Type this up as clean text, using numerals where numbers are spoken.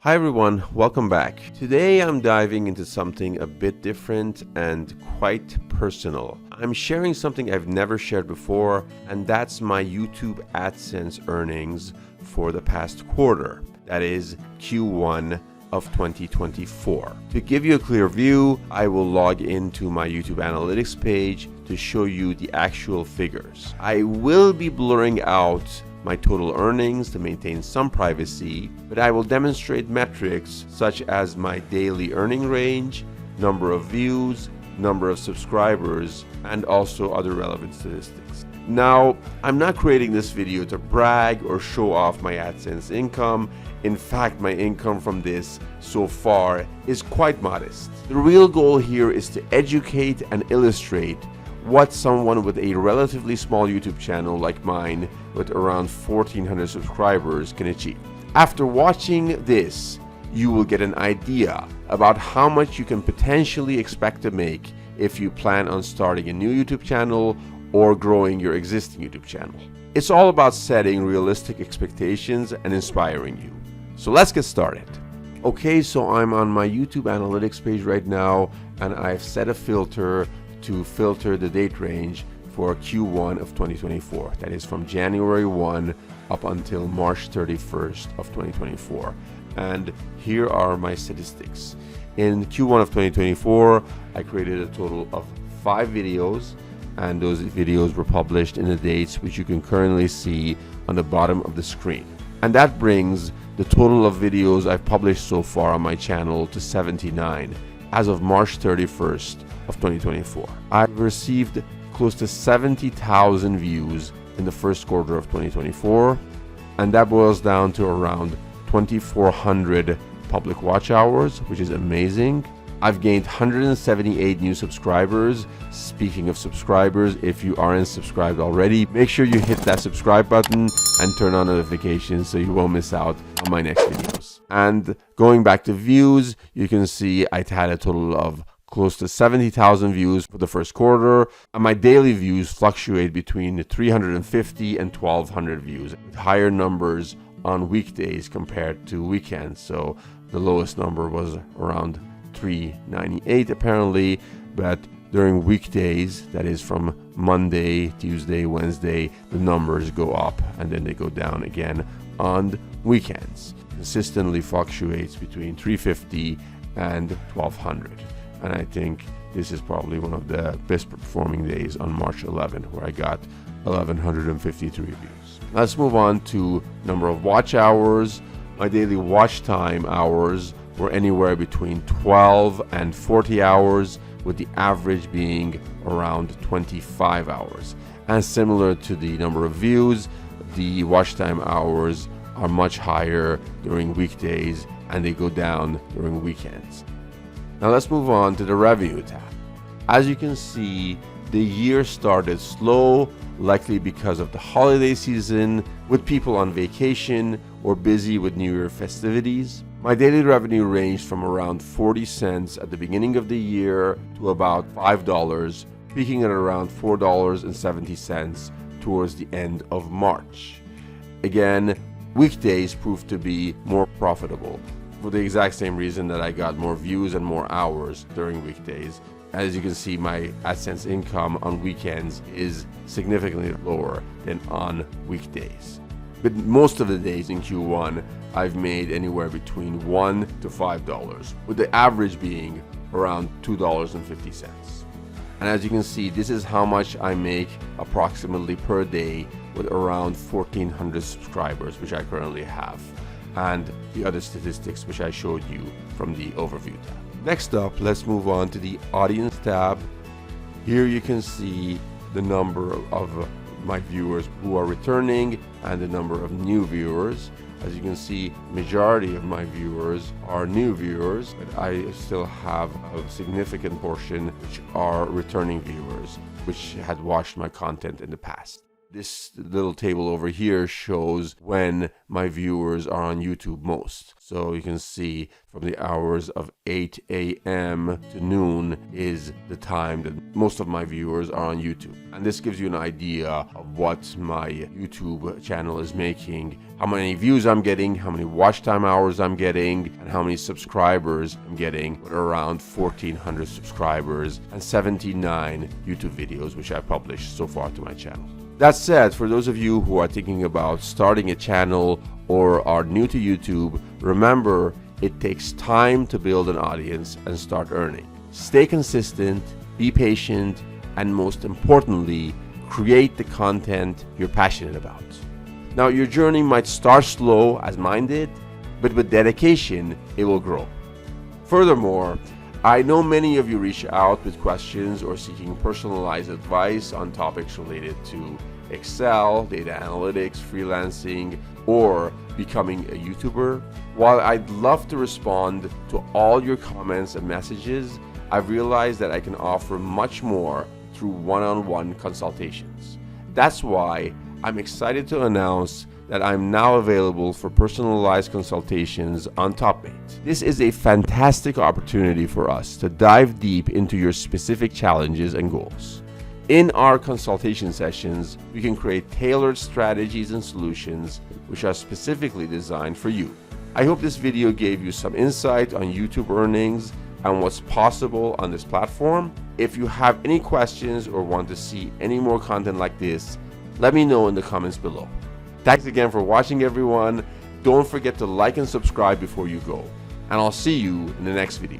Hi everyone, welcome back. Today I'm diving into something a bit different and quite personal. I'm sharing something I've never shared before, and that's my YouTube AdSense earnings for the past quarter. That is Q1 of 2024. To give you a clear view, I will log into my YouTube analytics page to show you the actual figures. I will be blurring out my total earnings to maintain some privacy, but I will demonstrate metrics such as my daily earning range, number of views, number of subscribers, and also other relevant statistics. Now, I'm not creating this video to brag or show off my AdSense income. In fact, my income from this so far is quite modest. The real goal here is to educate and illustrate what someone with a relatively small YouTube channel like mine with around 1,400 subscribers can achieve. After watching this, you will get an idea about how much you can potentially expect to make if you plan on starting a new YouTube channel or growing your existing YouTube channel. It's all about setting realistic expectations and inspiring you. So let's get started. Okay, so I'm on my YouTube analytics page right now, and I've set a filter to filter the date range for Q1 of 2024. That is from January 1 up until March 31st of 2024. And here are my statistics. In Q1 of 2024, I created a total of 5 videos, and those videos were published in the dates which you can currently see on the bottom of the screen. And that brings the total of videos I've published so far on my channel to 79 as of March 31st of 2024. I've received close to 70,000 views in the first quarter of 2024, and that boils down to around 2,400 public watch hours, which is amazing. I've gained 178 new subscribers. Speaking of subscribers, if you aren't subscribed already, make sure you hit that subscribe button and turn on notifications so you won't miss out on my next videos. And going back to views, you can see I had a total of close to 70,000 views for the first quarter, and my daily views fluctuate between 350 and 1,200 views, with higher numbers on weekdays compared to weekends. So the lowest number was around 398 apparently, but during weekdays, that is from Monday, Tuesday, Wednesday, the numbers go up and then they go down again on weekends. Consistently fluctuates between 350 and 1,200. And I think this is probably one of the best performing days on March 11, where I got 1,153 views. Let's move on to number of watch hours. My daily watch time hours were anywhere between 12 and 40 hours, with the average being around 25 hours. And similar to the number of views, the watch time hours are much higher during weekdays and they go down during weekends. Now let's move on to the revenue tab. As you can see, the year started slow, likely because of the holiday season, with people on vacation or busy with New Year festivities. My daily revenue ranged from around 40 cents at the beginning of the year to about $5, peaking at around $4.70 towards the end of March. Again, weekdays proved to be more profitable, for the exact same reason that I got more views and more hours during weekdays. As you can see, my AdSense income on weekends is significantly lower than on weekdays. But most of the days in Q1, I've made anywhere between $1 to $5, with the average being around $2.50. And as you can see, this is how much I make approximately per day with around 1,400 subscribers, which I currently have, and the other statistics which I showed you from the overview tab. Next up, let's move on to the audience tab. Here you can see the number of my viewers who are returning and the number of new viewers. As you can see, majority of my viewers are new viewers, but I still have a significant portion which are returning viewers, which had watched my content in the past. This little table over here shows when my viewers are on YouTube most. So you can see from the hours of 8 a.m. to noon is the time that most of my viewers are on YouTube. And this gives you an idea of what my YouTube channel is making, how many views I'm getting, how many watch time hours I'm getting, and how many subscribers I'm getting, with around 1,400 subscribers and 79 YouTube videos which I've published so far to my channel. That said, for those of you who are thinking about starting a channel or are new to YouTube, remember it takes time to build an audience and start earning. Stay consistent, be patient, and most importantly, create the content you're passionate about. Now, your journey might start slow as mine did, but with dedication, it will grow. Furthermore, I know many of you reach out with questions or seeking personalized advice on topics related to Excel, data analytics, freelancing, or becoming a YouTuber. While I'd love to respond to all your comments and messages, I've realized that I can offer much more through one-on-one consultations. That's why I'm excited to announce that I'm now available for personalized consultations on TopMate. This is a fantastic opportunity for us to dive deep into your specific challenges and goals. In our consultation sessions, we can create tailored strategies and solutions which are specifically designed for you. I hope this video gave you some insight on YouTube earnings and what's possible on this platform. If you have any questions or want to see any more content like this, let me know in the comments below. Thanks again for watching, everyone. Don't forget to like and subscribe before you go, and I'll see you in the next video.